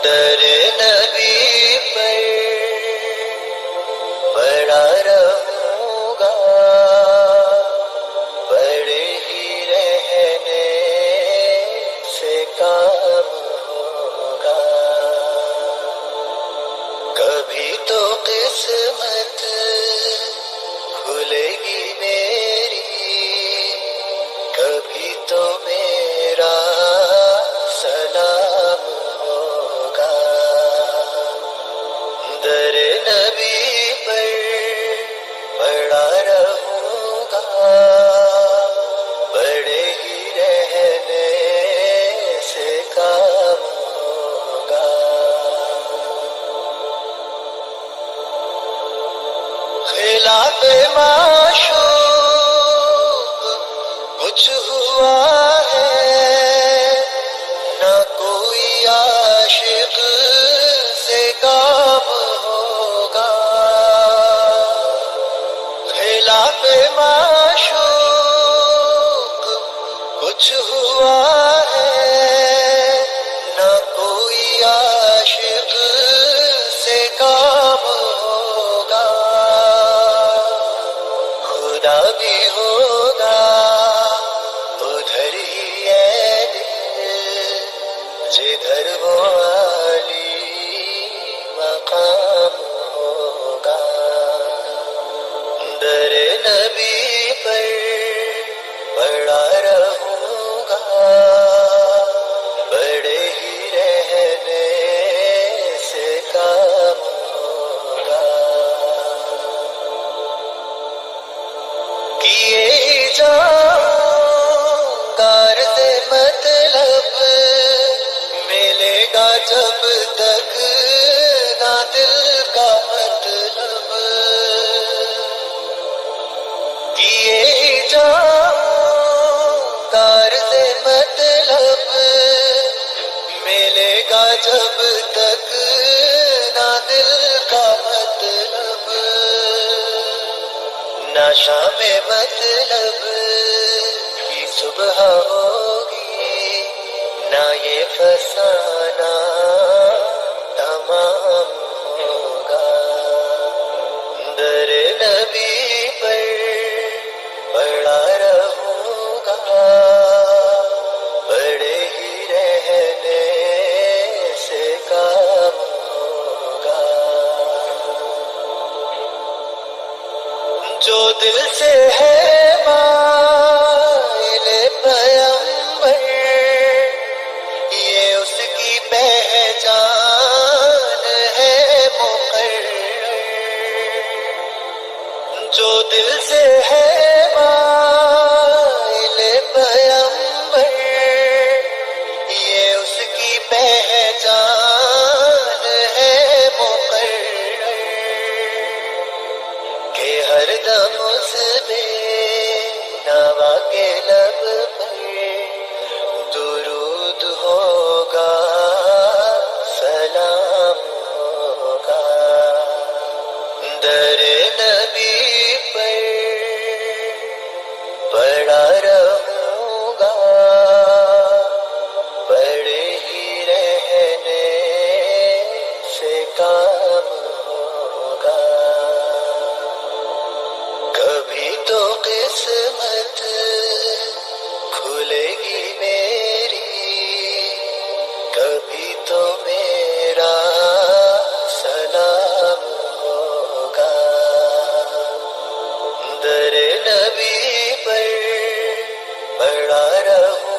در نبی پر پڑا رہوں گا، پڑے ہی رہنے سے کام ہوگا. کبھی تو قسمت کھلے گی میری، کبھی تو میرا سلام ہوگا. در نبی پر پڑا رہوں گا، پڑے ہی رہنے سے کام ہوگا. خلاف معشوق کچھ ہوا ہے، نہ کوئی عاشق سے کام ہوگا. خلاف معشوق کچھ ہوا ہے، نہ کوئی عاشق سے کام ہوگا. خدا بھی ہوگا ادھر ہی ہے دل، جدھر وہ عالی مقام ہوگا. در نبی پر پڑا رہوں گا، بڑے ہی رہنے سے کام ہوگا. کیے جاؤں کار سے مطلب ملے گا جب تک نہ دل کا مطلب. کیے جاؤں کار سے مطلب ملے گا جب تک نہ دل کا مطلب. نہ شام مطلب کی صبح ہوگی، نہ یہ فسانہ تمام ہوگا. در نبی پر پڑا رہوں گا، پڑے ہی رہنے سے کام ہوگا. جو دل سے ہے مائل پیغمبر، یہ اس کی پہچان ہے مقرر. جو دل سے ہے مائل پیغمبر، یہ اس کی پہچان ہے مقرر. کہ ہر دم اس بے نوا کے لب پر درود ہوگا، سلام ہوگا. در نبی پر پڑا رہوں گا، پڑے ہی رہنے سے کام ہوگا. کبھی تو قسمت کھلے گی میری، کبھی تو میرا سلام ہوگا. در نبی پر پڑا رہوں